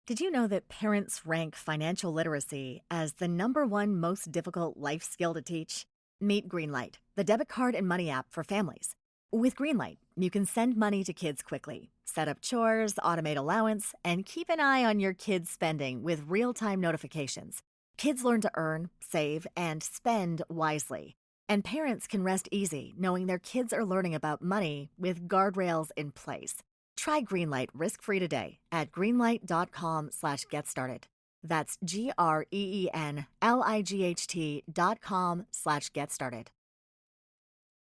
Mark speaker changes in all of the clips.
Speaker 1: Did you know that parents rank financial literacy as the #1 most difficult life skill to teach? Meet Greenlight, the debit card and money app for families. With Greenlight, you can send money to kids quickly, set up chores, automate allowance, and keep an eye on your kids' spending with real-time notifications. Kids learn to earn, save, and spend wisely. And parents can rest easy knowing their kids are learning about money with guardrails in place. Try Greenlight risk-free today at greenlight.com/getstarted. That's GREENLIGHT.com/getstarted.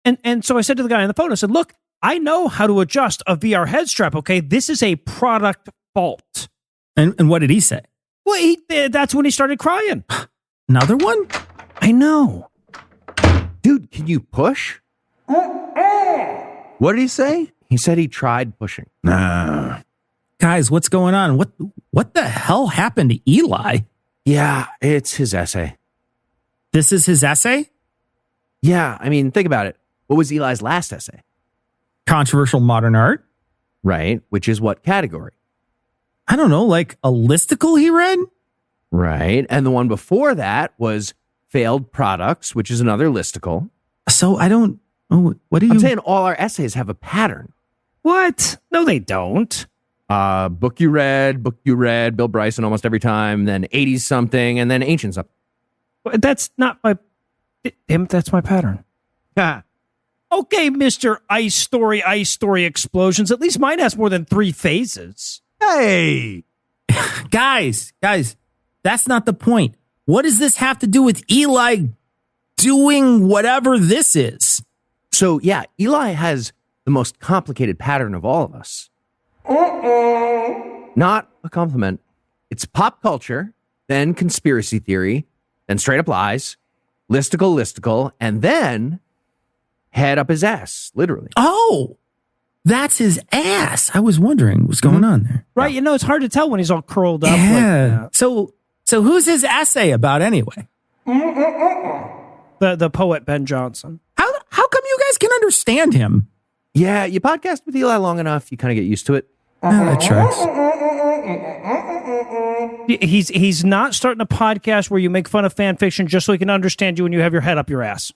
Speaker 2: And so I said to the guy on the phone, I said, look, I know how to adjust a VR head strap, okay? This is a product fault.
Speaker 3: And what did he say?
Speaker 2: Well, that's when he started crying.
Speaker 3: Another one?
Speaker 2: I know.
Speaker 4: Dude, can you push? What did he say? He said he tried pushing.
Speaker 3: Nah. Guys, what's going on? What the hell happened to Eli?
Speaker 4: Yeah, it's his essay.
Speaker 3: This is his essay?
Speaker 4: Yeah, I mean, think about it. What was Eli's last essay?
Speaker 3: Controversial modern art?
Speaker 4: Right, which is what category?
Speaker 3: I don't know, like a listicle he read?
Speaker 4: Right, and the one before that was failed products, which is another listicle.
Speaker 3: So I don't... Oh, what do you...
Speaker 4: I'm saying all our essays have a pattern.
Speaker 2: What? No, they don't.
Speaker 4: Book you read, Bill Bryson almost every time, then 80s something, and then ancient something.
Speaker 2: That's not my... That's my pattern. Okay, Mr. Ice Story Explosions. At least mine has more than 3 phases.
Speaker 4: Hey!
Speaker 3: Guys, that's not the point. What does this have to do with Eli doing whatever this is?
Speaker 4: So, yeah, Eli has the most complicated pattern of all of us. Not a compliment. It's pop culture, then conspiracy theory, then straight up lies, listicle, and then head up his ass, literally.
Speaker 3: Oh, that's his ass. I was wondering what's going on there.
Speaker 2: Right, you know, it's hard to tell when he's all curled up.
Speaker 3: Yeah.
Speaker 2: Like,
Speaker 3: So who's his essay about anyway?
Speaker 2: the poet Ben Jonson.
Speaker 3: How come you guys can understand him?
Speaker 4: Yeah, you podcast with Eli long enough, you kind of get used to it.
Speaker 3: That tracks.
Speaker 2: He's not starting a podcast where you make fun of fan fiction just so he can understand you when you have your head up your ass.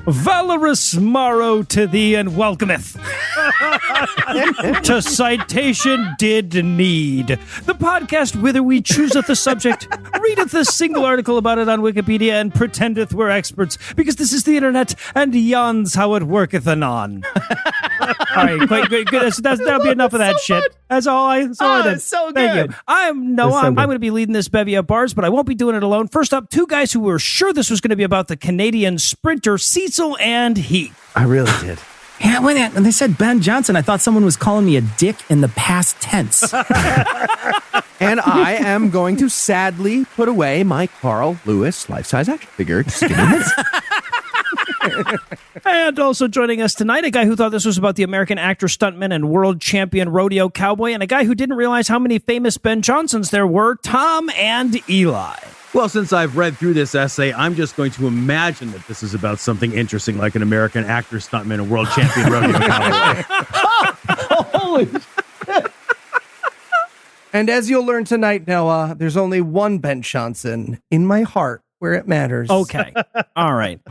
Speaker 2: Valorous morrow to thee and welcometh to Citation Did Need, the podcast whither we chooseth a subject, readeth a single article about it on Wikipedia, and pretendeth we're experts, because this is the internet, and yon's how it worketh anon. All right, quite good. That'll be enough of that shit. That's all I did.
Speaker 3: So
Speaker 2: Thank
Speaker 3: good.
Speaker 2: you. I'm going to be leading this bevy of bars, but I won't be doing it alone. First up, 2 guys who were sure this was going to be about the Canadian sprinter Cecil and Heath.
Speaker 4: I really did.
Speaker 3: Yeah, when they said Ben Jonson, I thought someone was calling me a dick in the past tense.
Speaker 4: And I am going to sadly put away my Carl Lewis life-size action figure. Just give me a minute.
Speaker 2: And also joining us tonight, a guy who thought this was about the American actor, stuntman, and world champion rodeo cowboy, and a guy who didn't realize how many famous Ben Johnsons there were, Tom and Eli.
Speaker 5: Well, since I've read through this essay, I'm just going to imagine that this is about something interesting, like an American actor, stuntman, and world champion rodeo cowboy.
Speaker 3: Holy shit.
Speaker 6: And as you'll learn tonight, Noah, there's only one Ben Jonson in my heart where it matters.
Speaker 2: Okay. All right.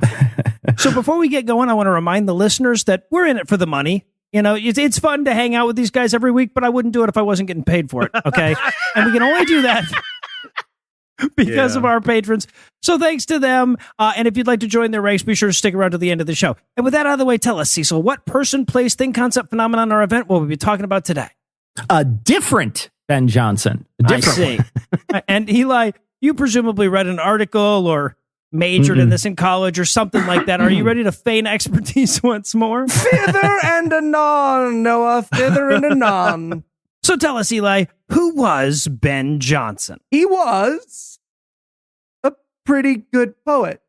Speaker 2: So before we get going, I want to remind the listeners that we're in it for the money. You know, it's fun to hang out with these guys every week, but I wouldn't do it if I wasn't getting paid for it. Okay. And we can only do that because of our patrons. So thanks to them. And if you'd like to join their ranks, be sure to stick around to the end of the show. And with that out of the way, tell us, Cecil, what person, place, thing, concept, phenomenon, or event will we be talking about today?
Speaker 3: A different Ben Jonson. A different one.
Speaker 2: And Eli, you presumably read an article or majored in this in college or something like that. Are you ready to feign expertise once more?
Speaker 6: Thither and anon, Noah. Thither and anon.
Speaker 2: So tell us, Eli, who was Ben Jonson?
Speaker 6: He was a pretty good poet.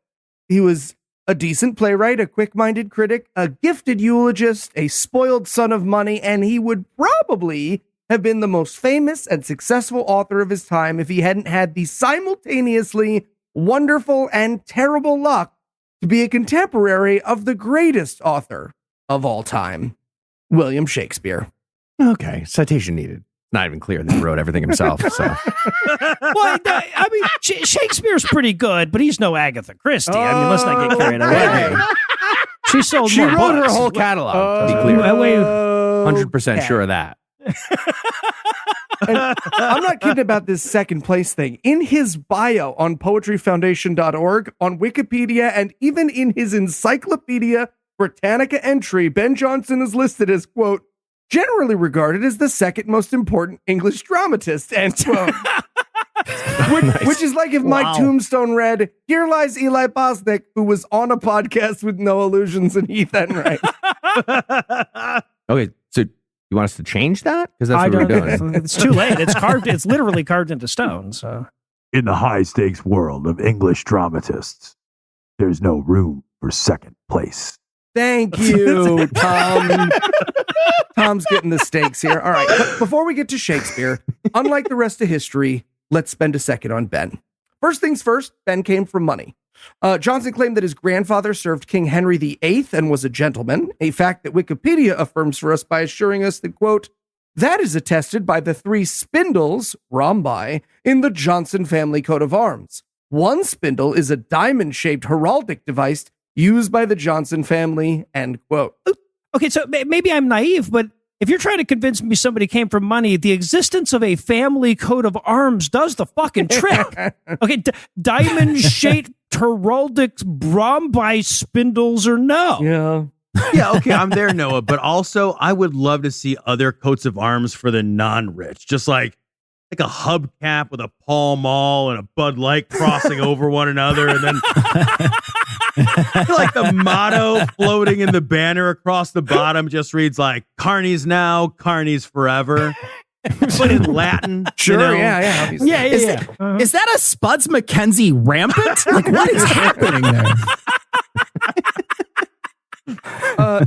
Speaker 6: He was a decent playwright, a quick-minded critic, a gifted eulogist, a spoiled son of money, and he would probably have been the most famous and successful author of his time if he hadn't had the simultaneously wonderful and terrible luck to be a contemporary of the greatest author of all time, William Shakespeare.
Speaker 4: Okay, citation needed. Not even clear that he wrote everything himself. So
Speaker 2: Well, I mean, Shakespeare's pretty good, but he's no Agatha Christie. I mean, let's not get carried away. She sold
Speaker 4: she
Speaker 2: more
Speaker 4: wrote her
Speaker 2: books.
Speaker 4: whole catalog, to be clear.
Speaker 2: Wait,
Speaker 4: 100% sure of that.
Speaker 6: And I'm not kidding about this second place thing. In his bio on poetryfoundation.org, on Wikipedia, and even in his Encyclopedia Britannica entry, Ben Jonson is listed as, quote, generally regarded as the second most important English dramatist, end quote. Which is like if my tombstone read, here lies Eli Bosnick, who was on a podcast with No Illusions and Heath Enright.
Speaker 4: Okay, so you want us to change that? Because that's what we're doing.
Speaker 2: It's too late. It's carved. It's literally carved into stone. So,
Speaker 7: In the high-stakes world of English dramatists, there's no room for second place.
Speaker 6: Thank you, Tom. Tom's getting the stakes here. All right. But before we get to Shakespeare, unlike the rest of history, let's spend a second on Ben. First things first, Ben came from money. Jonson claimed that his grandfather served King Henry VIII and was a gentleman, a fact that Wikipedia affirms for us by assuring us that, quote, that is attested by the 3 spindles, rhombi, in the Jonson family coat of arms. One spindle is a diamond-shaped heraldic device used by the Jonson family, end quote.
Speaker 2: okay, so maybe I'm naive, but if you're trying to convince me somebody came from money, the existence of a family coat of arms does the fucking trick. Okay, diamond-shaped heraldic rhombi spindles or no?
Speaker 6: Yeah.
Speaker 5: Yeah, okay, I'm there, Noah. But also, I would love to see other coats of arms for the non-rich. Just like a hubcap with a Pall Mall and a Bud Light crossing over one another. And then like the motto floating in the banner across the bottom just reads like, Carnies now, Carnies forever. But in Latin.
Speaker 6: Sure,
Speaker 5: you know?
Speaker 6: yeah. Obviously.
Speaker 2: Yeah.
Speaker 3: Is that a Spuds McKenzie rampant? Like, what is happening there?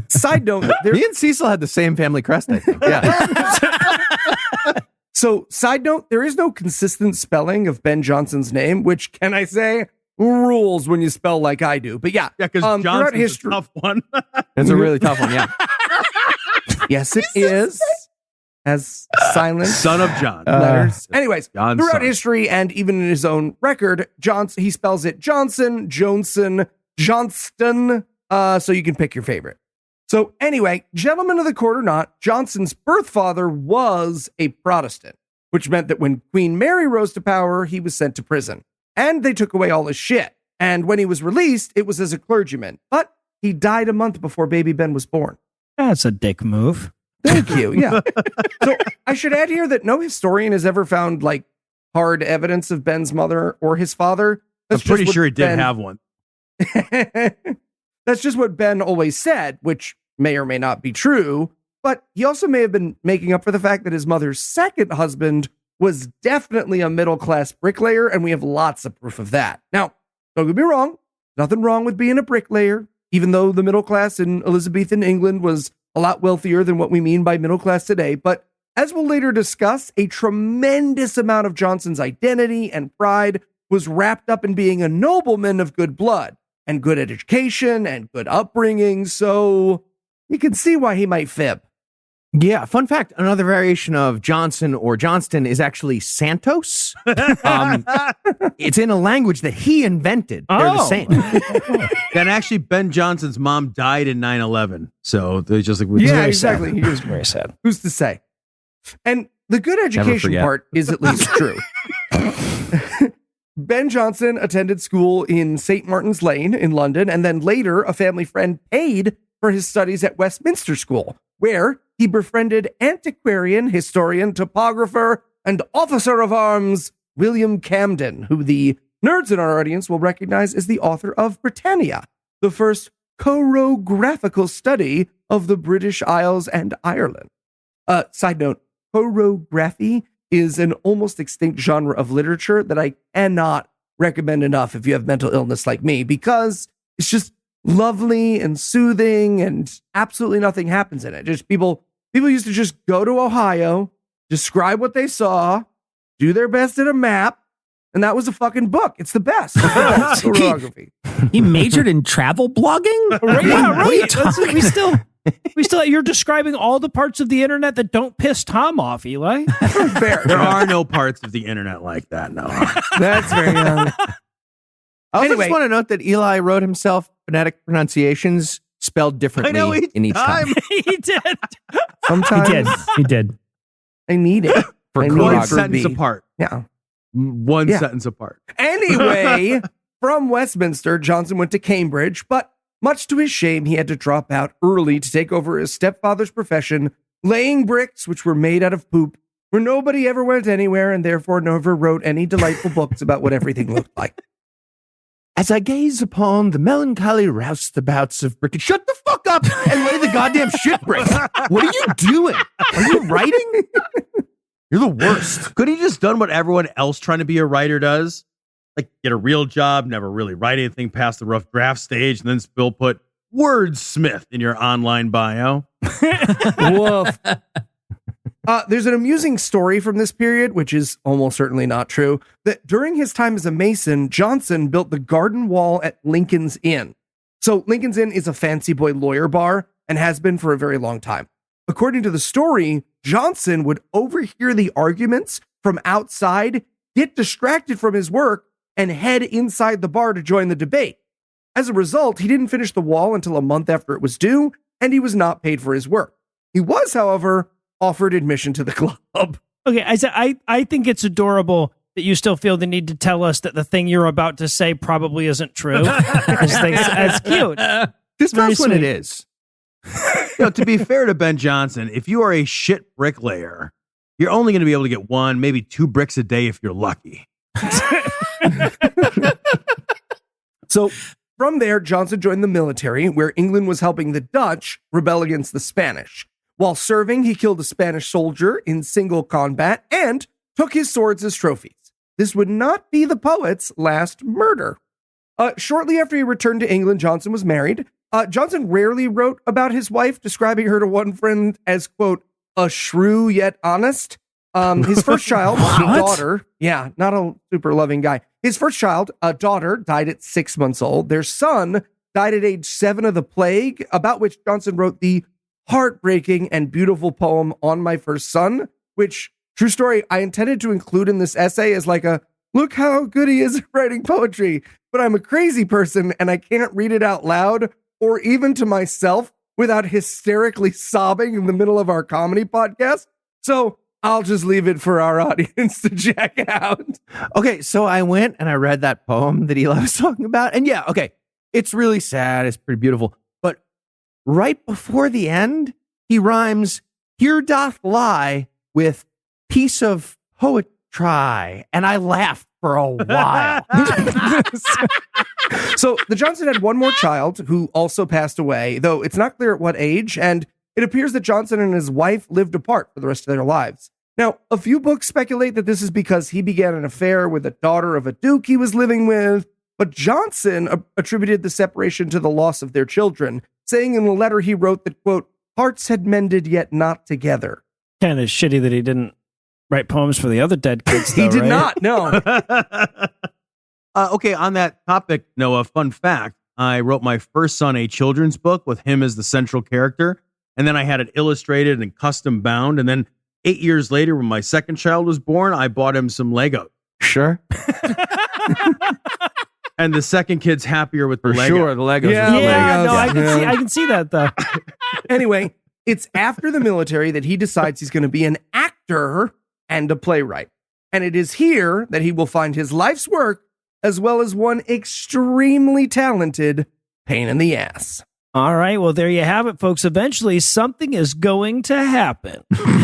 Speaker 6: Side note,
Speaker 4: Me and Cecil had the same family crest, I think. Yeah.
Speaker 6: So, side note, there is no consistent spelling of Ben Jonson's name, which, can I say, rules when you spell like I do. But yeah,
Speaker 5: because
Speaker 6: throughout
Speaker 5: Johnson's
Speaker 6: history,
Speaker 5: a tough one.
Speaker 4: It's a really tough one, yeah.
Speaker 6: yes, it is. As silent
Speaker 5: Son of John.
Speaker 6: letters. Anyways,
Speaker 5: Johnson.
Speaker 6: throughout history and even in his own record, he spells it Jonson, Johnston, so you can pick your favorite. So anyway, gentleman of the court or not, Jonson's birth father was a Protestant, which meant that when Queen Mary rose to power, he was sent to prison. And they took away all his shit. And when he was released, it was as a clergyman. But he died a month before baby Ben was born.
Speaker 2: That's a dick move.
Speaker 6: Thank you. Yeah. So I should add here that no historian has ever found like hard evidence of Ben's mother or his father.
Speaker 5: I'm pretty sure he did have one.
Speaker 6: That's just what Ben always said, which may or may not be true. But he also may have been making up for the fact that his mother's second husband was definitely a middle-class bricklayer, and we have lots of proof of that. Now, don't get me wrong. Nothing wrong with being a bricklayer, even though the middle class in Elizabethan England was a lot wealthier than what we mean by middle class today. But as we'll later discuss, a tremendous amount of Jonson's identity and pride was wrapped up in being a nobleman of good blood and good education and good upbringing. So you can see why he might fib.
Speaker 4: Yeah, fun fact, another variation of Johnson or Johnston is actually Santos. It's in a language that he invented. They're the same.
Speaker 5: And actually, Ben Johnson's mom died in 9/11. So they're just like,
Speaker 6: Yeah, exactly. He was
Speaker 2: Very sad.
Speaker 6: Who's to say? And the good education
Speaker 4: forget.
Speaker 6: part is at least true. Ben Jonson attended school in St. Martin's Lane in London, and then later a family friend paid for his studies at Westminster School, where he befriended antiquarian, historian, topographer, and officer of arms William Camden, who the nerds in our audience will recognize as the author of Britannia, the first chorographical study of the British Isles and Ireland. Side note, chorography is an almost extinct genre of literature that I cannot recommend enough if you have mental illness like me, because it's just lovely and soothing, and absolutely nothing happens in it. Just people used to just go to Ohio, describe what they saw, do their best at a map, and that was a fucking book. It's the best. It's the best photography.
Speaker 3: He majored in travel blogging?
Speaker 2: Right, yeah,
Speaker 3: What are you
Speaker 2: right.
Speaker 3: talking-
Speaker 2: We still, you're describing all the parts of the internet that don't piss Tom off, Eli.
Speaker 6: Fair.
Speaker 5: There are no parts of the internet like that, no.
Speaker 6: That's very
Speaker 4: I also
Speaker 6: Anyway.
Speaker 4: just want to note that Eli wrote himself phonetic pronunciations spelled differently in each time.
Speaker 2: He did.
Speaker 6: Sometimes
Speaker 3: He did.
Speaker 6: I need it.
Speaker 4: For
Speaker 6: I need
Speaker 5: One
Speaker 6: it for
Speaker 5: sentence
Speaker 6: me.
Speaker 5: apart.
Speaker 6: Yeah.
Speaker 5: One
Speaker 6: Yeah.
Speaker 5: sentence apart.
Speaker 6: Anyway, from Westminster, Jonson went to Cambridge, but much to his shame, he had to drop out early to take over his stepfather's profession, laying bricks, which were made out of poop, where nobody ever went anywhere and therefore never wrote any delightful books about what everything looked like.
Speaker 4: As I gaze upon the melancholy roustabouts of Britain, shut the fuck up and lay the goddamn shit bricks. What are you doing? Are you writing? You're the worst.
Speaker 5: Could he just done what everyone else trying to be a writer does? Like get a real job, never really write anything past the rough draft stage, and then still put wordsmith in your online bio.
Speaker 6: Woof. There's an amusing story from this period, which is almost certainly not true, that during his time as a Mason, Jonson built the garden wall at Lincoln's Inn. So Lincoln's Inn is a fancy boy lawyer bar and has been for a very long time. According to the story, Jonson would overhear the arguments from outside, get distracted from his work, and head inside the bar to join the debate. As a result, he didn't finish the wall until a month after it was due, and he was not paid for his work. He was, however, offered admission to the club.
Speaker 2: Okay, I think it's adorable that you still feel the need to tell us that the thing you're about to say probably isn't true. I just think it's cute.
Speaker 4: Just
Speaker 2: Very
Speaker 4: that's when it
Speaker 2: sweet.
Speaker 4: is.
Speaker 5: To be fair to Ben Jonson, if you are a shit bricklayer, you're only going to be able to get 1, maybe 2 bricks a day if you're lucky.
Speaker 6: So from there, Jonson joined the military, where England was helping the Dutch rebel against the Spanish. While serving, he killed a Spanish soldier in single combat and took his swords as trophies. This would not be the poet's last murder. Shortly after he returned to England, Jonson was married. Jonson rarely wrote about his wife, describing her to one friend as, quote, a shrew yet honest. His first child, a daughter, not a super loving guy. His first child, a daughter, died at 6 months old. Their son died at age 7 of the plague, about which Jonson wrote the heartbreaking and beautiful poem On My First Son, which, true story, I intended to include in this essay as like a, look how good he is at writing poetry, but I'm a crazy person and I can't read it out loud or even to myself without hysterically sobbing in the middle of our comedy podcast. So I'll just leave it for our audience to check out.
Speaker 4: Okay, so I went and I read that poem that Eli was talking about. And yeah, okay, it's really sad. It's pretty beautiful. But right before the end, he rhymes, here doth lie with piece of poetry. And I laughed for a while.
Speaker 6: So the Jonson had one more child who also passed away, though it's not clear at what age, and it appears that Jonson and his wife lived apart for the rest of their lives. Now, a few books speculate that this is because he began an affair with a daughter of a duke he was living with, but Jonson attributed the separation to the loss of their children, saying in the letter he wrote that, quote, hearts had mended yet not together.
Speaker 2: Kind of shitty that he didn't write poems for the other dead kids, though,
Speaker 6: He did
Speaker 2: right?
Speaker 6: not, no.
Speaker 5: Okay, on that topic, Noah, fun fact, I wrote my first son a children's book with him as the central character, and then I had it illustrated and custom bound, and then 8 years later, when my second child was born, I bought him some Lego.
Speaker 4: Sure.
Speaker 5: And the second kid's happier with the
Speaker 4: For
Speaker 5: Lego.
Speaker 4: sure. The Legos.
Speaker 6: Yeah,
Speaker 4: are
Speaker 2: Yeah,
Speaker 6: Legos.
Speaker 2: no,
Speaker 6: Yeah.
Speaker 2: I can see that though.
Speaker 6: Anyway, it's after the military that he decides he's going to be an actor and a playwright. And it is here that he will find his life's work, as well as one extremely talented pain in the ass.
Speaker 2: All right, well, there you have it, folks. Eventually, something is going to happen.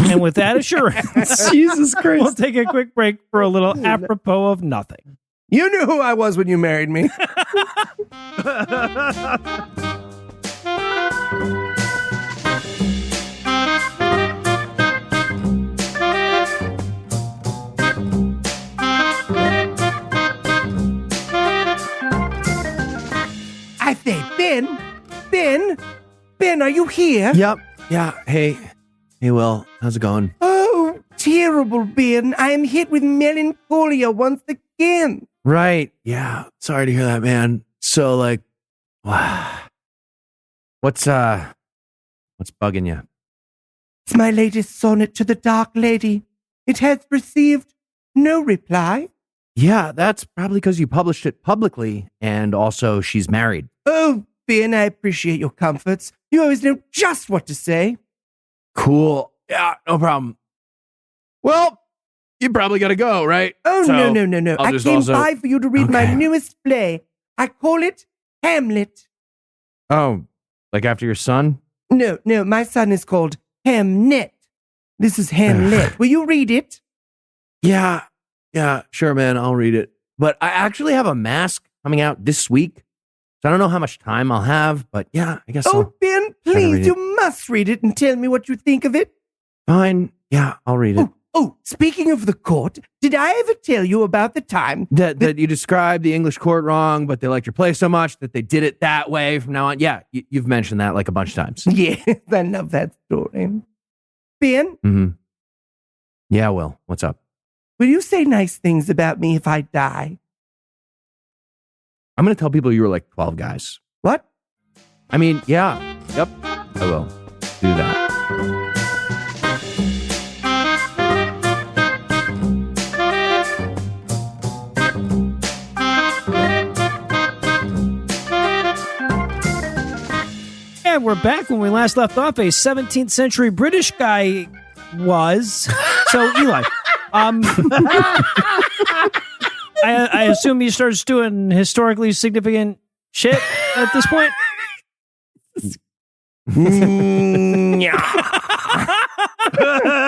Speaker 2: And with that assurance,
Speaker 6: Jesus Christ.
Speaker 2: we'll take a quick break for a little apropos of nothing.
Speaker 6: You knew who I was when you married me. Have they been are you here?
Speaker 4: Yep. Yeah. Hey, Will. How's it going?
Speaker 6: Oh, terrible, Ben. I am hit with melancholia once again.
Speaker 4: Right. Yeah. Sorry to hear that, man. So, like, what's bugging you?
Speaker 6: It's my latest sonnet to the Dark Lady. It has received no reply.
Speaker 4: Yeah, that's probably because you published it publicly, and also she's married.
Speaker 6: Oh, Ben, I appreciate your comforts. You always know just what to say.
Speaker 4: Cool. Yeah, no problem. Well, you probably got to go, right?
Speaker 6: Oh,
Speaker 4: So,
Speaker 6: no.
Speaker 4: I'll
Speaker 6: I
Speaker 4: just
Speaker 6: came
Speaker 4: also-
Speaker 6: by for you to read my
Speaker 4: Okay.
Speaker 6: newest play. I call it Hamlet.
Speaker 4: Oh, like after your son?
Speaker 6: No, my son is called Hamnet. This is Hamlet. Will you read it?
Speaker 4: Yeah, sure, man. I'll read it. But I actually have a mask coming out this week. So I don't know how much time I'll have, but yeah, I guess
Speaker 6: Oh,
Speaker 4: I'll.
Speaker 6: Ben,
Speaker 4: read
Speaker 6: please,
Speaker 4: it.
Speaker 6: you must read it and tell me what you think of it.
Speaker 4: Fine. Yeah, I'll read it.
Speaker 6: Oh, speaking of the court, did I ever tell you about the time
Speaker 4: That you described the English court wrong, but they liked your play so much that they did it that way from now on. Yeah, you've mentioned that like a bunch of times.
Speaker 6: Yes, I love that story. Ben,
Speaker 4: Mm-hmm. Yeah, Will, what's up?
Speaker 6: will you say nice things about me if I die?
Speaker 4: I'm going to tell people you were like 12 guys.
Speaker 6: What?
Speaker 4: I mean, yeah. Yep. I will do that.
Speaker 2: And we're back. When we last left off, a 17th century British guy was. So, Eli, I assume he starts doing historically significant shit at this point.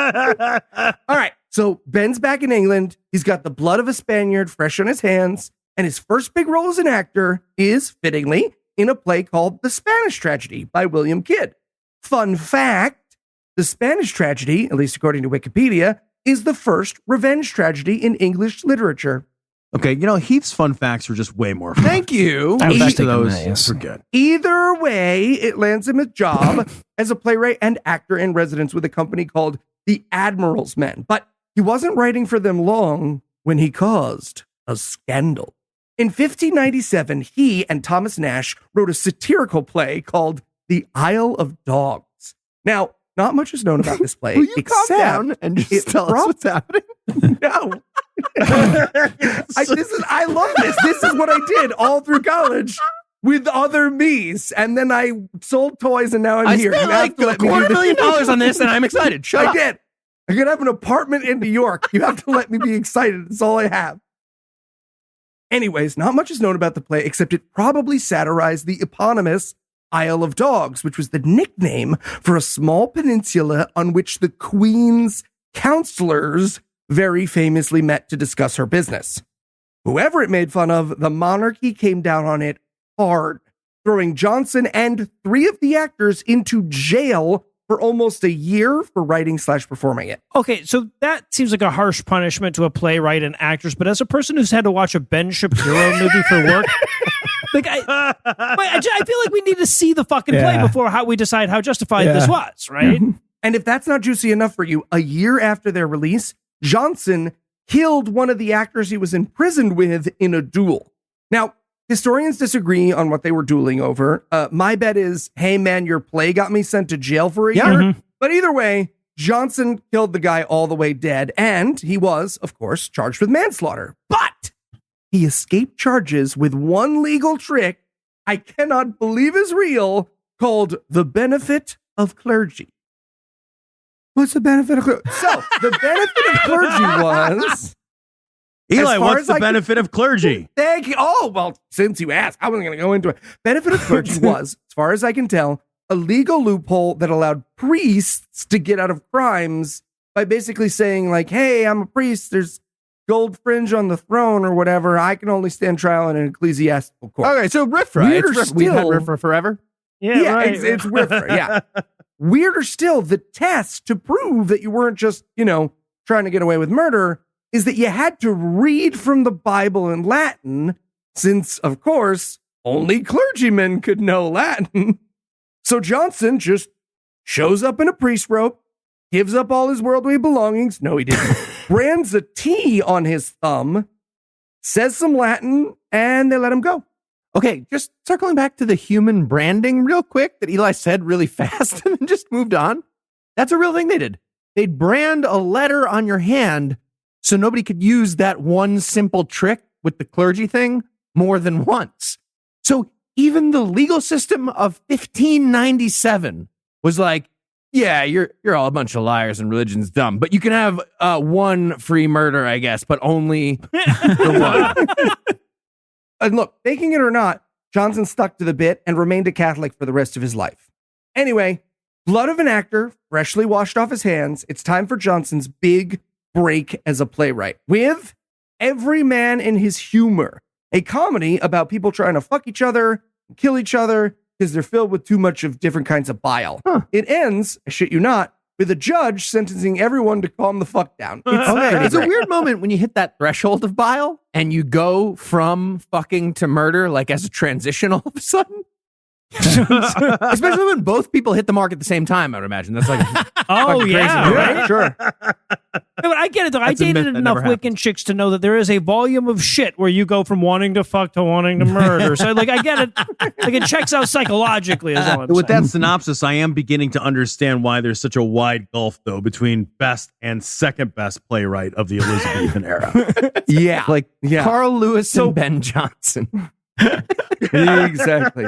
Speaker 6: All right. So Ben's back in England. He's got the blood of a Spaniard fresh on his hands. And his first big role as an actor is, fittingly, in a play called The Spanish Tragedy by William Kidd. Fun fact, The Spanish Tragedy, at least according to Wikipedia, is the first revenge tragedy in English literature.
Speaker 5: Okay, Heath's fun facts are just way more fun.
Speaker 4: Thank you.
Speaker 2: I was
Speaker 5: Each
Speaker 2: thinking
Speaker 5: of those
Speaker 2: that, yes.
Speaker 5: are good.
Speaker 6: Either way, it lands him a job as a playwright and actor in residence with a company called the Admiral's Men. But he wasn't writing for them long when he caused a scandal. In 1597, he and Thomas Nash wrote a satirical play called The Isle of Dogs. Now, not much is known about this play.
Speaker 4: Will you calm down and
Speaker 6: it
Speaker 4: just tell us what's happening?
Speaker 6: No. I love this. This is what I did all through college with other me's. And then I sold toys and now I'm here.
Speaker 4: spent
Speaker 6: You have
Speaker 4: like
Speaker 6: to let me do
Speaker 4: $250,000 on this and I'm excited. Shut
Speaker 6: I
Speaker 4: up.
Speaker 6: did. I could have an apartment in New York. You have to let me be excited. That's all I have. Anyways, not much is known about the play, except it probably satirized the eponymous Isle of Dogs, which was the nickname for a small peninsula on which the Queen's counselors very famously met to discuss her business. Whoever it made fun of, the monarchy came down on it hard, throwing Jonson and 3 of the actors into jail for almost a year for writing/performing it.
Speaker 2: Okay, so that seems like a harsh punishment to a playwright and actors, but as a person who's had to watch a Ben Shapiro movie for work, like I feel like we need to see the fucking play before we decide how justified this was, right?
Speaker 6: And if that's not juicy enough for you, a year after their release, Jonson killed one of the actors he was imprisoned with in a duel. Now, historians disagree on what they were dueling over. My bet is, hey man, your play got me sent to jail for a year.
Speaker 2: Mhm.
Speaker 6: But either way, Jonson killed the guy all the way dead, and he was, of course, charged with manslaughter. But he escaped charges with one legal trick I cannot believe is real, called the benefit of clergy. What's the benefit of clergy? So, the benefit of clergy was...
Speaker 5: Eli,
Speaker 6: As far
Speaker 5: what's
Speaker 6: as
Speaker 5: the
Speaker 6: I can-
Speaker 5: benefit of clergy?
Speaker 6: Thank you. Oh, well, since you asked, I wasn't going to go into it. Benefit of clergy was, as far as I can tell, a legal loophole that allowed priests to get out of crimes by basically saying, like, hey, I'm a priest. There's gold fringe on the throne or whatever. I can only stand trial in an ecclesiastical court.
Speaker 4: Okay, so RIFRA.
Speaker 6: Weirder
Speaker 4: It's RIFRA. We've had
Speaker 6: still-
Speaker 4: RIFRA forever.
Speaker 6: It's RIFRA, yeah. Weirder still, the test to prove that you weren't just, trying to get away with murder is that you had to read from the Bible in Latin, since, of course, only clergymen could know Latin. So Jonson just shows up in a priest robe, gives up all his worldly belongings. No, he didn't. Brands a T on his thumb, says some Latin, and they let him go.
Speaker 4: Okay, just circling back to the human branding real quick that Eli said really fast and then just moved on. That's a real thing they did. They'd brand a letter on your hand so nobody could use that one simple trick with the clergy thing more than once. So even the legal system of 1597 was like, yeah, you're all a bunch of liars and religion's dumb, but you can have one free murder, I guess, but only the one.
Speaker 6: And look, faking it or not, Jonson stuck to the bit and remained a Catholic for the rest of his life. Anyway, blood of an actor freshly washed off his hands. It's time for Jonson's big break as a playwright with Every Man in His Humor, a comedy about people trying to fuck each other and kill each other because they're filled with too much of different kinds of bile. It ends, I shit you not, with a judge sentencing everyone to calm the fuck down.
Speaker 4: It's a weird moment when you hit that threshold of bile and you go from fucking to murder, like as a transition all of a sudden. Especially when both people hit the mark at the same time, I would imagine. That's like,
Speaker 2: Oh, yeah.
Speaker 6: Yeah, sure.
Speaker 2: But I get it, though. I
Speaker 3: That's a myth
Speaker 2: dated
Speaker 3: that
Speaker 2: enough
Speaker 3: never
Speaker 2: Wiccan chicks to know that there is a volume of shit where you go from wanting to fuck to wanting to murder. So, like, I get it. Like, it checks out psychologically, is all I'm
Speaker 5: With
Speaker 2: saying.
Speaker 5: that synopsis, I am beginning to understand why there's such a wide gulf, though, between best and second best playwright of the Elizabethan era.
Speaker 4: yeah, like
Speaker 6: Yeah.
Speaker 4: Carl Lewis and Ben Jonson.
Speaker 6: Exactly.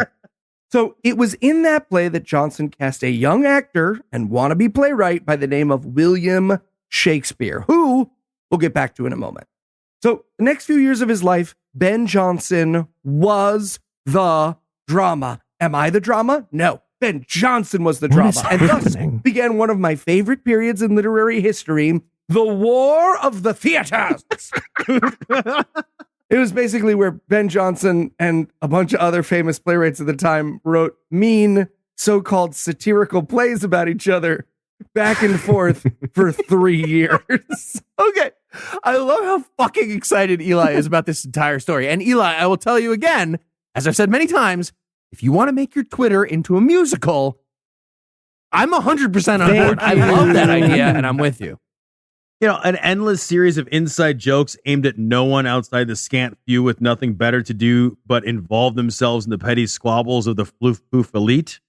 Speaker 6: So it was in that play that Jonson cast a young actor and wannabe playwright by the name of William Shakespeare, who we'll get back to in a moment. So the next few years of his life, Ben Jonson was the drama. Am I the drama? No. Ben Jonson was the drama.
Speaker 4: is
Speaker 6: And thus
Speaker 4: happening?
Speaker 6: began one of my favorite periods in literary history, the War of the Theaters. It was basically where Ben Jonson and a bunch of other famous playwrights at the time wrote mean, so-called satirical plays about each other back and forth for 3 years.
Speaker 4: Okay. I love how fucking excited Eli is about this entire story. And Eli, I will tell you again, as I've said many times, if you want to make your Twitter into a musical, I'm 100% on board. I love that idea, and I'm with you.
Speaker 5: You know, an endless series of inside jokes aimed at no one outside the scant few with nothing better to do but involve themselves in the petty squabbles of the floof poof elite.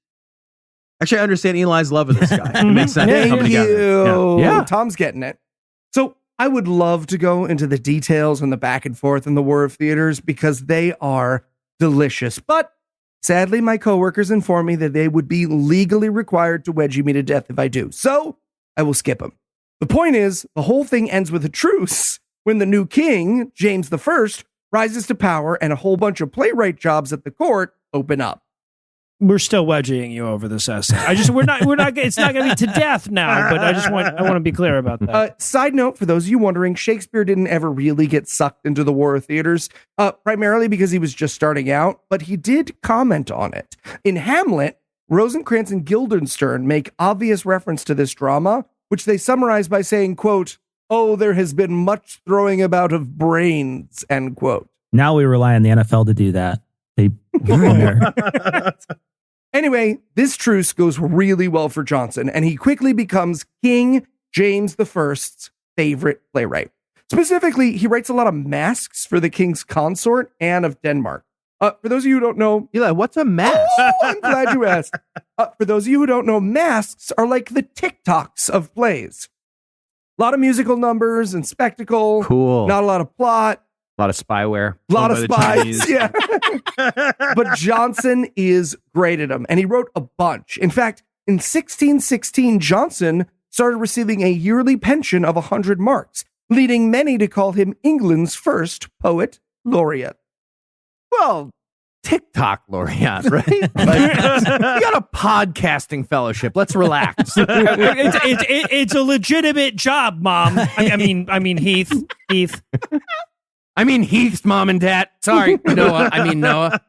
Speaker 5: Actually, I understand Eli's love of this guy. It makes sense. to come
Speaker 6: Thank
Speaker 5: together.
Speaker 6: you.
Speaker 4: Yeah.
Speaker 6: Tom's getting it. So I would love to go into the details and the back and forth in the War of Theaters because they are delicious. But sadly, my coworkers inform me that they would be legally required to wedgie me to death if I do. So I will skip them. The point is, the whole thing ends with a truce when the new king, James I, rises to power and a whole bunch of playwright jobs at the court open up.
Speaker 2: We're still wedging you over this essay. We're not, it's not going to be to death now, but I want to be clear about that.
Speaker 6: Side note, for those of you wondering, Shakespeare didn't ever really get sucked into the War of Theaters, primarily because he was just starting out, but he did comment on it. In Hamlet, Rosencrantz and Guildenstern make obvious reference to this drama, which they summarize by saying, quote, "Oh, there has been much throwing about of brains," end quote.
Speaker 3: Now we rely on the NFL to do that. They
Speaker 6: Anyway, this truce goes really well for Jonson, and he quickly becomes King James I's favorite playwright. Specifically, he writes a lot of masks for the king's consort, Anne of Denmark. For those of you who don't know,
Speaker 4: Eli, what's a mask?
Speaker 6: oh, I'm glad you asked. For those of you who don't know, masks are like the TikToks of plays. A lot of musical numbers and spectacle.
Speaker 4: Cool.
Speaker 6: Not a lot of plot.
Speaker 4: A lot of spyware.
Speaker 6: A lot of
Speaker 5: Owned by the
Speaker 6: spies.
Speaker 5: Chinese.
Speaker 6: Yeah. But Jonson is great at them, and he wrote a bunch. In fact, in 1616, Jonson started receiving a yearly pension of 100 marks, leading many to call him England's first poet laureate.
Speaker 4: Well, TikTok laureate, right? Like, you got a podcasting fellowship. Let's relax.
Speaker 2: It's a legitimate job, Mom. I mean, Heath.
Speaker 4: I mean, Heath's mom and dad. Sorry, Noah.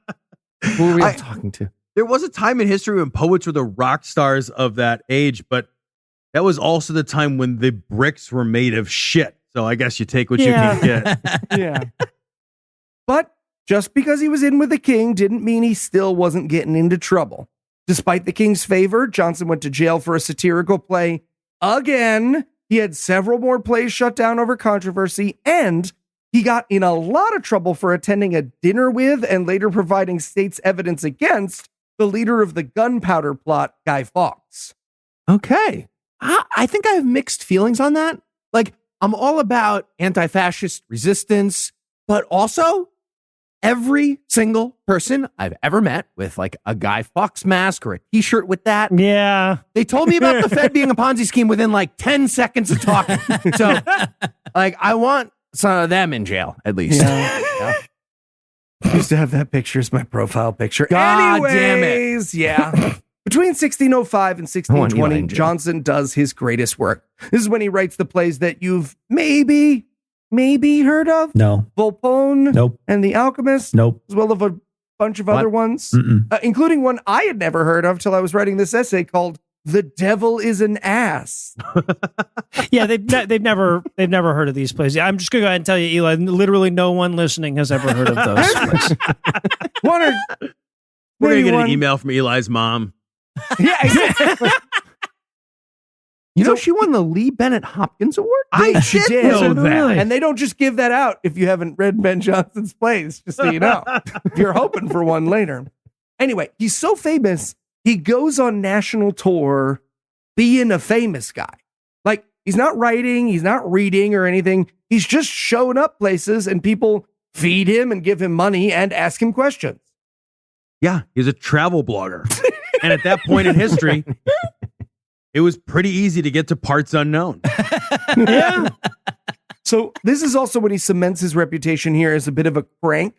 Speaker 4: Who are we talking to?
Speaker 5: There was a time in history when poets were the rock stars of that age, but that was also the time when the bricks were made of shit. So I guess you take what you can get.
Speaker 6: Yeah. But just because he was in with the king didn't mean he still wasn't getting into trouble. Despite the king's favor, Jonson went to jail for a satirical play again. He had several more plays shut down over controversy, and he got in a lot of trouble for attending a dinner with and later providing state's evidence against the leader of the gunpowder plot, Guy Fawkes.
Speaker 4: Okay. I think I have mixed feelings on that. Like, I'm all about anti-fascist resistance, but also every single person I've ever met with like a Guy Fawkes mask or a t-shirt with that.
Speaker 2: Yeah.
Speaker 4: They told me about the Fed being a Ponzi scheme within like 10 seconds of talking. So like, I want some of them in jail at least.
Speaker 6: Yeah. I used to have that picture as my profile picture.
Speaker 4: God damn it.
Speaker 6: Anyways, yeah. Between 1605 and 1620, Jonson does his greatest work. This is when he writes the plays that you've maybe heard of.
Speaker 3: No.
Speaker 6: Volpone.
Speaker 3: Nope.
Speaker 6: And The Alchemist.
Speaker 3: Nope.
Speaker 6: As well as a bunch of other ones,
Speaker 3: Mm-mm.
Speaker 6: including one I had never heard of till I was writing this essay called "The Devil is an Ass."
Speaker 2: Yeah, they've never heard of these plays. I'm just gonna go ahead and tell you, Eli. Literally, no one listening has ever heard of those plays.
Speaker 6: One or
Speaker 5: We're going to get
Speaker 6: one.
Speaker 5: an email from Eli's mom.
Speaker 6: Yeah, exactly.
Speaker 4: You know, she won the Lee Bennett Hopkins Award?
Speaker 6: She did.
Speaker 5: know that.
Speaker 2: Really?
Speaker 6: And they don't just give that out if you haven't read Ben Jonson's plays, just so you know. If you're hoping for one later. Anyway, he's so famous, he goes on national tour being a famous guy. Like, he's not writing, he's not reading or anything. He's just showing up places and people feed him and give him money and ask him questions.
Speaker 5: Yeah, he's a travel blogger. And at that point in history, it was pretty easy to get to parts unknown.
Speaker 2: Yeah.
Speaker 6: So this is also when he cements his reputation here as a bit of a crank,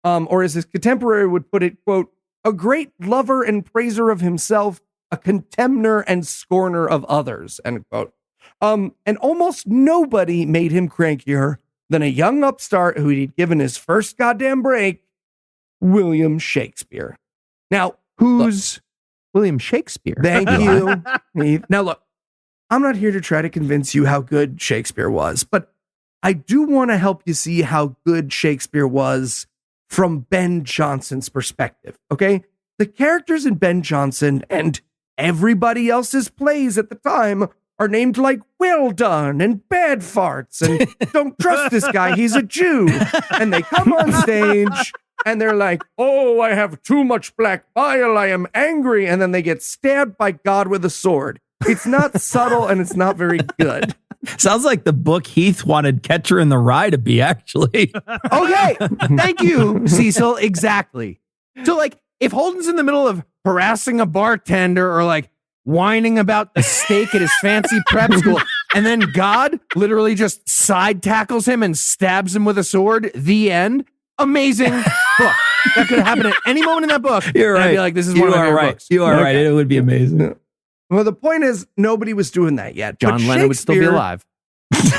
Speaker 6: or as his contemporary would put it, quote, a great lover and praiser of himself, a contemner and scorner of others, end quote. And almost nobody made him crankier than a young upstart who he'd given his first goddamn break, William Shakespeare. Now,
Speaker 4: Who's William Shakespeare?
Speaker 6: thank you, Heath. Now, look, I'm not here to try to convince you how good Shakespeare was, but I do want to help you see how good Shakespeare was from Ben Jonson's perspective, okay? The characters in Ben Jonson and everybody else's plays at the time are named like Well Done and Bad Farts and Don't Trust This Guy, He's a Jew. And they come on stage and they're like, oh, I have too much black bile, I am angry. And then they get stabbed by God with a sword. It's not subtle and it's not very good.
Speaker 3: Sounds like the book Heath wanted Catcher in the Rye to be, actually.
Speaker 4: Okay, thank you, Cecil. Exactly. So, like, if Holden's in the middle of harassing a bartender or like whining about the steak at his fancy prep school, and then God literally just side tackles him and stabs him with a sword, the end. Amazing book. That could happen at any moment in that book.
Speaker 3: You're
Speaker 4: and
Speaker 3: right.
Speaker 4: I'd be like, this is
Speaker 3: You
Speaker 4: one of
Speaker 3: are
Speaker 4: your
Speaker 3: right.
Speaker 4: books.
Speaker 3: You are
Speaker 4: Okay.
Speaker 3: right. It would be amazing.
Speaker 6: Well, the point is, nobody was doing that yet. But
Speaker 4: John Lennon would still be
Speaker 6: Shakespeare,
Speaker 4: alive.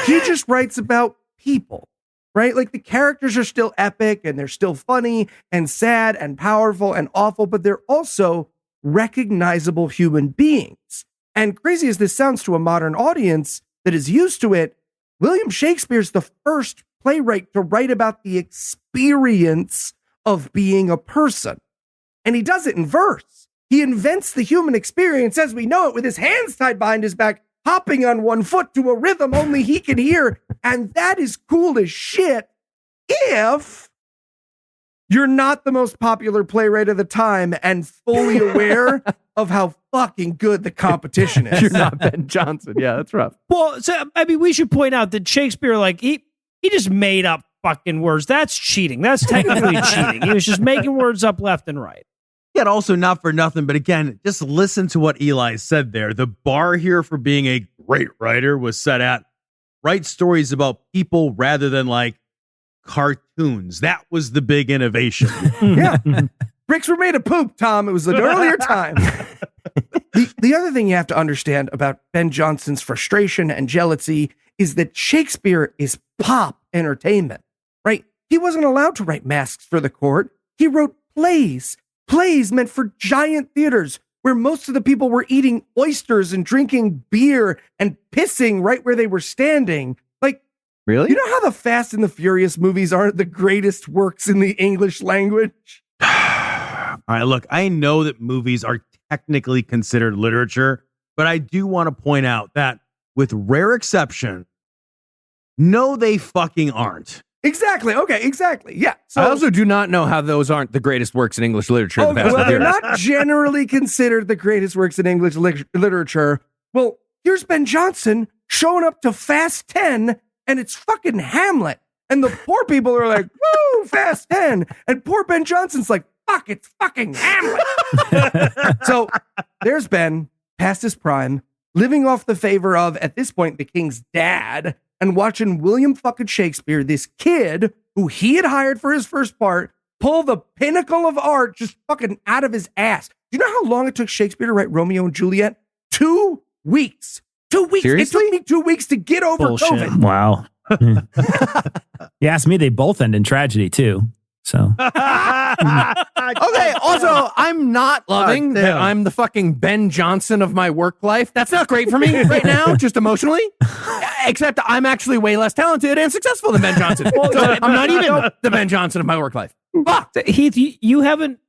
Speaker 6: He just writes about people, right? Like the characters are still epic and they're still funny and sad and powerful and awful, but they're also recognizable human beings. And crazy as this sounds to a modern audience that is used to it, William Shakespeare's the first playwright to write about the experience of being a person. And he does it in verse. He invents the human experience as we know it with his hands tied behind his back, hopping on one foot to a rhythm only he can hear. And that is cool as shit if you're not the most popular playwright of the time and fully aware of how fucking good the competition is.
Speaker 4: You're not Ben Jonson. Yeah, that's rough.
Speaker 2: Well, so I mean, we should point out that Shakespeare, like he just made up fucking words. That's cheating. That's technically cheating. He was just making words up left and right.
Speaker 5: Yet also not for nothing, but again, just listen to what Eli said there. The bar here for being a great writer was set at write stories about people rather than like cartoons. That was the big innovation.
Speaker 6: Yeah. Bricks were made of poop, Tom. It was an earlier time. The other thing you have to understand about Ben Jonson's frustration and jealousy is that Shakespeare is pop entertainment, right? He wasn't allowed to write masks for the court. He wrote plays meant for giant theaters where most of the people were eating oysters and drinking beer and pissing right where they were standing. Like,
Speaker 4: Really?
Speaker 6: you know how the Fast and the Furious movies aren't the greatest works in the English language?
Speaker 5: All right, look, I know that movies are technically considered literature. But I do want to point out that with rare exception, no, they fucking aren't.
Speaker 6: Exactly. Okay, exactly. Yeah. So
Speaker 4: I also do not know how those aren't the greatest works in English literature. in the past
Speaker 6: well, they're
Speaker 4: 50 years.
Speaker 6: not generally considered the greatest works in English literature. Well, here's Ben Jonson showing up to Fast 10, and it's fucking Hamlet. And the poor people are like, woo, Fast 10. And poor Ben Jonson's like, fuck, it's fucking Hamlet. So there's Ben, past his prime, living off the favor of, at this point, the king's dad, and watching William fucking Shakespeare, this kid who he had hired for his first part, pull the pinnacle of art just fucking out of his ass. Do you know how long it took Shakespeare to write Romeo and Juliet? 2 weeks. 2 weeks.
Speaker 4: Seriously?
Speaker 6: It took me 2 weeks to get over
Speaker 2: Bullshit.
Speaker 6: COVID.
Speaker 3: Wow. You asked me, they both end in tragedy too. So
Speaker 4: Okay, also, I'm not loving that I'm the fucking Ben Jonson of my work life. That's not great for me right now, just emotionally. Except I'm actually way less talented and successful than Ben Jonson. So I'm not even the Ben Jonson of my work life. Fuck.
Speaker 2: Heath, you haven't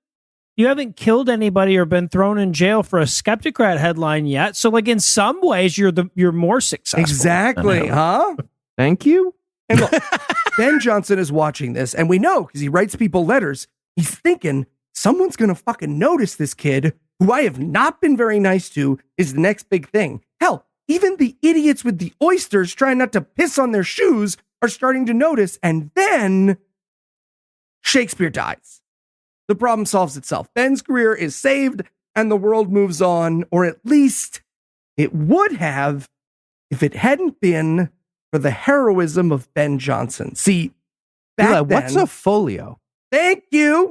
Speaker 2: killed anybody or been thrown in jail for a Skeptocrat headline yet. So, like, in some ways, you're more successful.
Speaker 6: Exactly, huh?
Speaker 4: Thank you.
Speaker 6: And look, Ben Jonson is watching this, and we know because he writes people letters. He's thinking someone's going to fucking notice this kid who I have not been very nice to is the next big thing. Hell, even the idiots with the oysters trying not to piss on their shoes are starting to notice. And then Shakespeare dies. The problem solves itself. Ben's career is saved and the world moves on, or at least it would have if it hadn't been for the heroism of Ben Jonson. See, back then,
Speaker 4: What's a folio?
Speaker 6: thank you.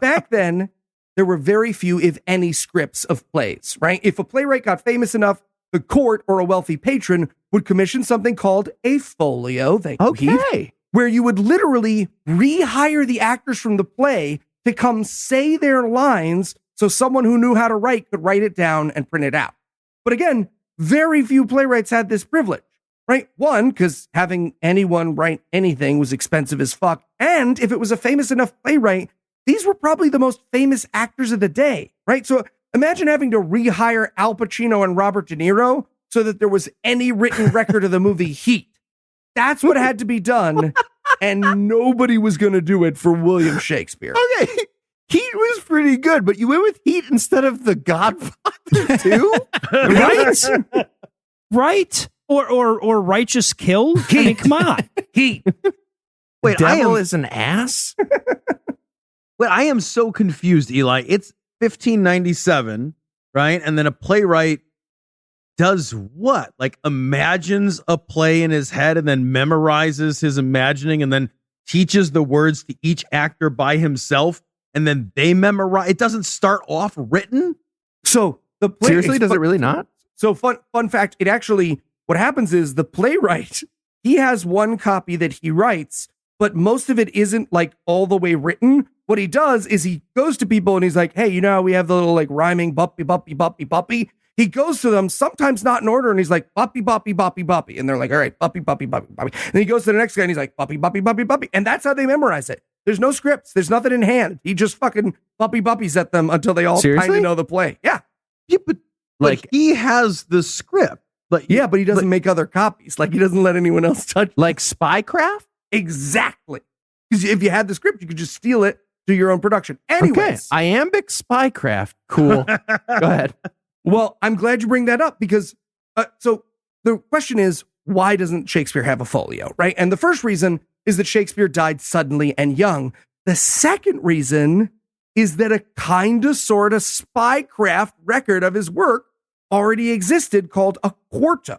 Speaker 6: Back then, there were very few, if any, scripts of plays, right? If a playwright got famous enough, the court or a wealthy patron would commission something called a folio, thank you, Heath,
Speaker 4: Okay.
Speaker 6: where you would literally rehire the actors from the play to come say their lines so someone who knew how to write could write it down and print it out. But again, very few playwrights had this privilege. Right? One, because having anyone write anything was expensive as fuck. And if it was a famous enough playwright, these were probably the most famous actors of the day, right? So imagine having to rehire Al Pacino and Robert De Niro so that there was any written record of the movie Heat. That's what had to be done. And nobody was going to do it for William Shakespeare.
Speaker 4: Okay. Heat was pretty good, but you went with Heat instead of The Godfather too?
Speaker 2: Right? Right? Or Righteous Kill? I mean, come on.
Speaker 6: Heat.
Speaker 5: Wait,
Speaker 4: Devil is an ass?
Speaker 5: But I am so confused, Eli. It's 1597, right? And then a playwright does what? Like imagines a play in his head and then memorizes his imagining and then teaches the words to each actor by himself and then they memorize. It doesn't start off written.
Speaker 6: So the play,
Speaker 4: Seriously, does it really not?
Speaker 6: So fun fact, it actually, what happens is the playwright, he has one copy that he writes, but most of it isn't like all the way written. What he does is he goes to people and he's like, hey, you know how we have the little like rhyming buppy, buppy, buppy, buppy? He goes to them, sometimes not in order, and he's like, buppy, buppy, buppy, buppy. And they're like, all right, buppy, buppy, buppy, buppy. And he goes to the next guy and he's like, buppy, buppy, buppy, buppy. And that's how they memorize it. There's no scripts. There's nothing in hand. He just fucking buppy, buppies at them until they all kind
Speaker 4: Seriously?
Speaker 6: of know the play. Yeah.
Speaker 5: Yeah, but
Speaker 4: Like-
Speaker 5: he has the script. Like
Speaker 6: Yeah, but he doesn't make other copies. Like he doesn't let anyone else touch.
Speaker 4: Like Spycraft?
Speaker 6: Exactly. Because if you had the script, you could just steal it, do your own production. Anyways,
Speaker 4: Okay. Iambic Spycraft. Cool. Go ahead.
Speaker 6: well, I'm glad you bring that up because so the question is, why doesn't Shakespeare have a folio, right? And the first reason is that Shakespeare died suddenly and young. The second reason is that a kind of sort of spycraft record of his work already existed called a quarto.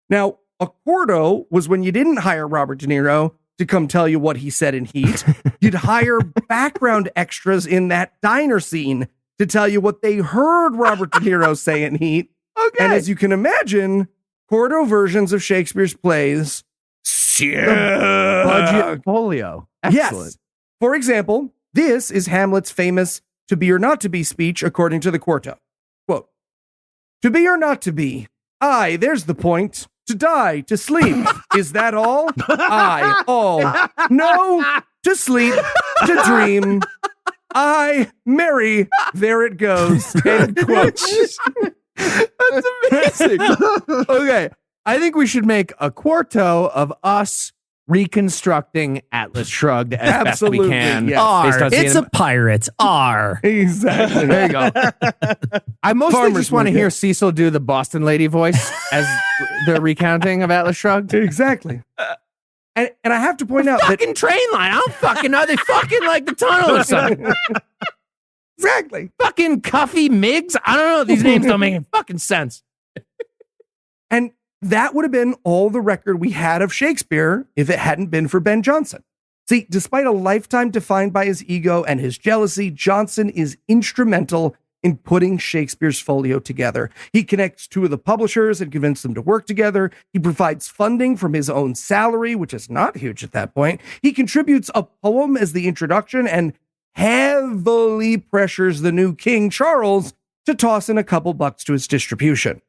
Speaker 6: Now, a quarto was when you didn't hire Robert De Niro to come tell you what he said in Heat. You'd hire background extras in that diner scene to tell you what they heard Robert De Niro say in Heat.
Speaker 4: Okay.
Speaker 6: And as you can imagine, quarto versions of Shakespeare's plays,
Speaker 4: Budget folio. Excellent.
Speaker 6: Yes. For example, this is Hamlet's famous to be or not to be speech according to the quarto. Quote, to be or not to be? Aye, there's the point. To die, to sleep. Is that all? Aye, all. No, to sleep, to dream. I marry, there it goes. End quote.
Speaker 4: That's amazing. Okay. I think we should make a quarto of us reconstructing Atlas Shrugged as
Speaker 6: Absolutely,
Speaker 4: best we can.
Speaker 6: yes.
Speaker 4: based on
Speaker 3: It's
Speaker 4: seeing
Speaker 3: a pirate. R.
Speaker 6: Exactly.
Speaker 4: There you go. I mostly
Speaker 6: Farmer's
Speaker 4: just want to
Speaker 6: market.
Speaker 4: hear Cecil do the Boston lady voice as the recounting of Atlas Shrugged.
Speaker 6: Exactly. And I have to point out that
Speaker 4: Fucking train line. I don't fucking know. They fucking like the tunnel or something.
Speaker 6: exactly.
Speaker 4: Fucking Cuffy Miggs. I don't know. These names don't make any fucking sense.
Speaker 6: And that would have been all the record we had of Shakespeare if it hadn't been for Ben Jonson. See, despite a lifetime defined by his ego and his jealousy, Jonson is instrumental in putting Shakespeare's folio together. He connects two of the publishers and convinces them to work together. He provides funding from his own salary, which is not huge at that point. He contributes a poem as the introduction and heavily pressures the new King Charles to toss in a couple bucks to his distribution.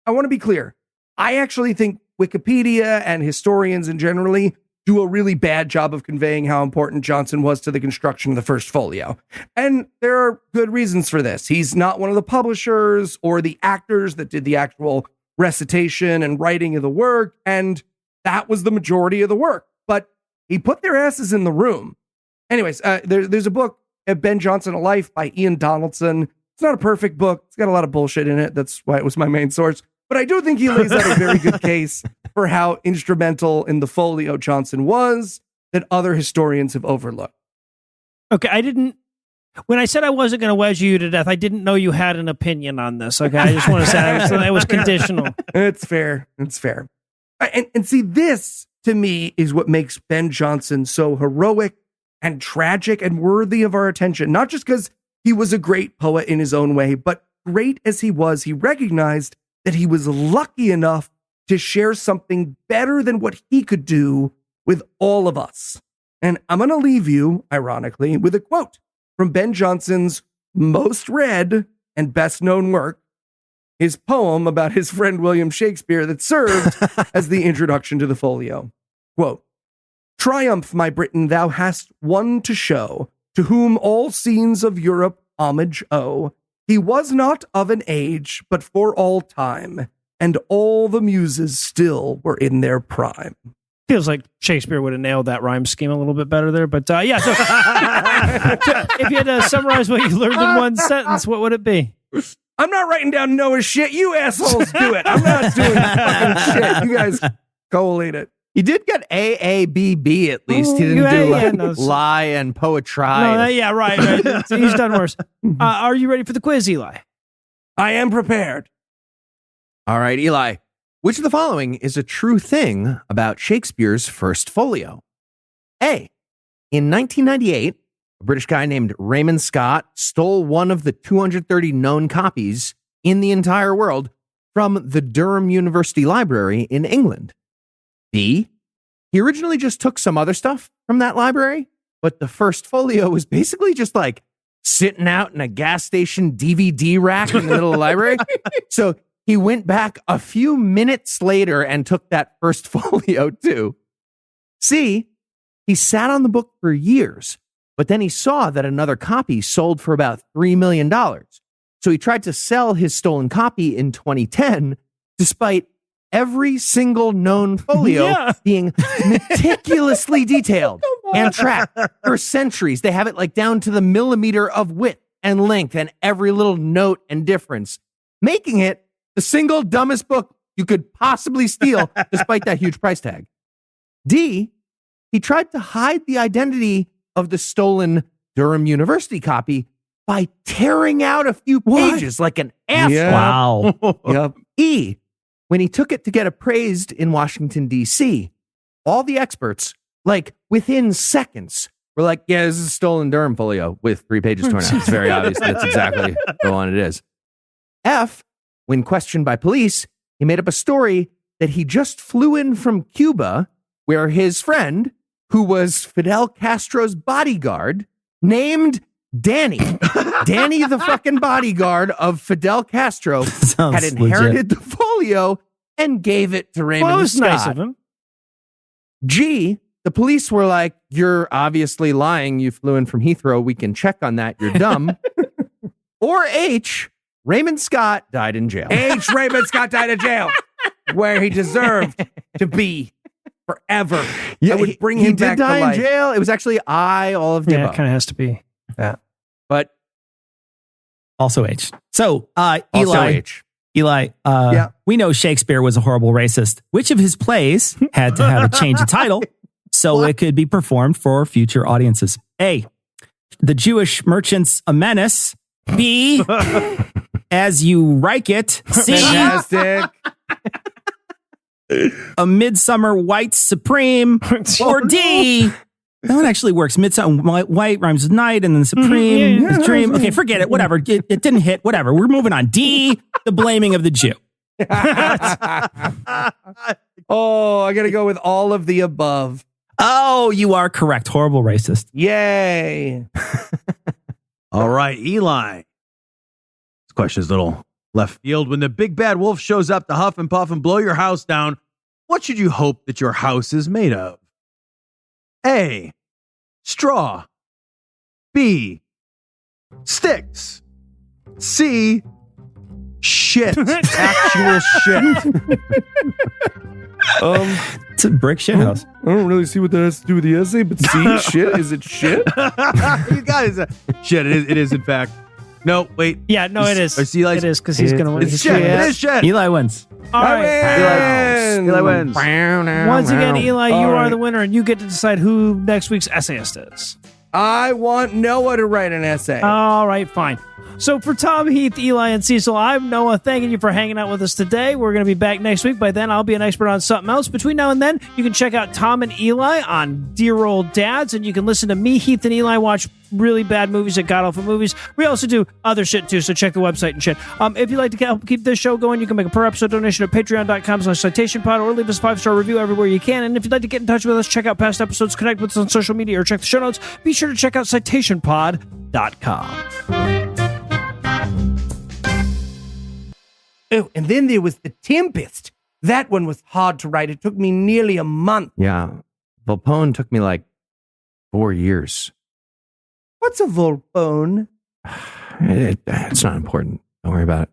Speaker 6: I want to be clear. I actually think Wikipedia and historians in generally do a really bad job of conveying how important Jonson was to the construction of the first folio. And there are good reasons for this. He's not one of the publishers or the actors that did the actual recitation and writing of the work, and that was the majority of the work. But he put their asses in the room. Anyways, there's a book, Ben Jonson, A Life by Ian Donaldson. It's not a perfect book. It's got a lot of bullshit in it. That's why it was my main source. But I do think he lays out a very good case for how instrumental in the folio Jonson was that other historians have overlooked.
Speaker 2: Okay, when I said I wasn't going to wedge you to death, I didn't know you had an opinion on this. Okay, I just want to say that was conditional.
Speaker 6: It's fair. It's fair. And see, this to me is what makes Ben Jonson so heroic and tragic and worthy of our attention. Not just because he was a great poet in his own way, but great as he was, he recognized that he was lucky enough to share something better than what he could do with all of us. And I'm going to leave you, ironically, with a quote from Ben Jonson's most read and best known work, his poem about his friend William Shakespeare that served as the introduction to the folio. Quote, "Triumph, my Britain, thou hast one to show, to whom all scenes of Europe homage owe. He was not of an age, but for all time, and all the muses still were in their prime."
Speaker 2: Feels like Shakespeare would have nailed that rhyme scheme a little bit better there. But yeah, so if you had to summarize what you learned in one sentence, what would it be?
Speaker 6: I'm not writing down Noah's shit. You assholes do it. I'm not doing fucking shit. You guys collate it.
Speaker 4: He did get AABB at least. He didn't do lie and poetry.
Speaker 2: No, yeah, right. He's done worse. Are you ready for the quiz, Eli?
Speaker 6: I am prepared.
Speaker 4: All right, Eli. Which of the following is a true thing about Shakespeare's first folio? A. In 1998, a British guy named Raymond Scott stole one of the 230 known copies in the entire world from the Durham University Library in England. B. He originally just took some other stuff from that library, but the first folio was basically just like sitting out in a gas station DVD rack in the middle of the library. So he went back a few minutes later and took that first folio too. C. He sat on the book for years, but then he saw that another copy sold for about $3 million. So he tried to sell his stolen copy in 2010, despite every single known folio being meticulously detailed and tracked for centuries. They have it like down to the millimeter of width and length and every little note and difference, making it the single dumbest book you could possibly steal despite that huge price tag. D, he tried to hide the identity of the stolen Durham University copy by tearing out a few pages like an asshole.
Speaker 6: Yeah.
Speaker 3: Wow.
Speaker 6: Yep.
Speaker 4: E, when he took it to get appraised in Washington, D.C., all the experts, like within seconds, were like, yeah, this is a stolen Durham folio with 3 pages torn out. It's very obvious that's exactly the one it is. F, when questioned by police, he made up a story that he just flew in from Cuba, where his friend, who was Fidel Castro's bodyguard, named Danny. Danny, the fucking bodyguard of Fidel Castro, had inherited the folio and gave it to Raymond
Speaker 2: Well, it was
Speaker 4: Scott.
Speaker 2: nice of him.
Speaker 4: G, the police were like, "You're obviously lying. You flew in from Heathrow. We can check on that. You're dumb." Or H, Raymond Scott died in jail.
Speaker 6: H. Raymond Scott died in jail, where he deserved to be forever. I would bring him back
Speaker 4: die
Speaker 6: to life.
Speaker 4: in jail. It was actually all of the
Speaker 2: Yeah, it
Speaker 4: above.
Speaker 2: kind of has to be that.
Speaker 4: But
Speaker 3: Also H. So,
Speaker 4: also
Speaker 3: Eli,
Speaker 4: H.
Speaker 6: Yeah.
Speaker 3: we know Shakespeare was a horrible racist. Which of his plays had to have a change in title so it could be performed for future audiences? A, The Jewish Merchant's a Menace. B, As You Like It. C,
Speaker 6: Fantastic.
Speaker 3: A Midsummer White Supreme. Or D, that one actually works. Midsummer white rhymes with night, and then supreme
Speaker 2: Yeah,
Speaker 3: is dream. Okay, forget it. Whatever. It didn't hit. Whatever. We're moving on. D, The Blaming of the Jew.
Speaker 6: Oh, I got to go with all of the above.
Speaker 3: Oh, you are correct. Horrible racist.
Speaker 6: Yay.
Speaker 5: All right, Eli. This question's a little left field. When the big bad wolf shows up to huff and puff and blow your house down, what should you hope that your house is made of? A, straw. B, sticks. C, shit. Actual shit.
Speaker 3: It's a brick shit house.
Speaker 6: I don't really see what that has to do with the essay, but see, shit, is it shit?
Speaker 5: You guys, shit. It is in fact. No, wait.
Speaker 2: Yeah, no, it is.
Speaker 5: Or see, like,
Speaker 2: It is because he's going to win.
Speaker 5: It's shit. It is shit.
Speaker 3: Eli wins.
Speaker 2: All right.
Speaker 5: Eli wins.
Speaker 2: Once again, Eli, you are the winner, and you get to decide who next week's essayist is.
Speaker 6: I want Noah to write an essay.
Speaker 2: All right, fine. So for Tom, Heath, Eli, and Cecil, I'm Noah. Thanking you for hanging out with us today. We're going to be back next week. By then, I'll be an expert on something else. Between now and then, you can check out Tom and Eli on Dear Old Dads, and you can listen to me, Heath, and Eli watch really bad movies at God Awful Movies. We also do other shit, too, so check the website and shit. If you'd like to help keep this show going, you can make a per-episode donation at patreon.com/citationpod or leave us a 5-star review everywhere you can. And if you'd like to get in touch with us, check out past episodes, connect with us on social media, or check the show notes. Be sure to check out citationpod.com.
Speaker 6: Oh, and then there was The Tempest. That one was hard to write. It took me nearly a month.
Speaker 4: Yeah. Volpone took me like 4 years.
Speaker 6: What's a Volpone?
Speaker 4: It's not important. Don't worry about it.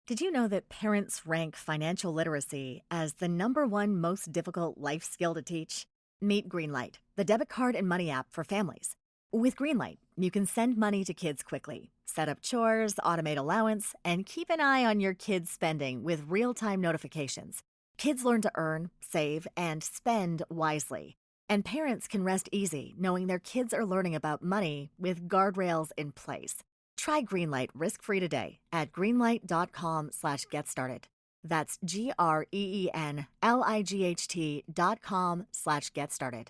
Speaker 1: Did you know that parents rank financial literacy as the #1 most difficult life skill to teach? Meet Greenlight, the debit card and money app for families. With Greenlight, you can send money to kids quickly, set up chores, automate allowance, and keep an eye on your kids' spending with real-time notifications. Kids learn to earn, save, and spend wisely. And parents can rest easy knowing their kids are learning about money with guardrails in place. Try Greenlight risk-free today at greenlight.com/getstarted. That's GREENLIGHT.com/getstarted.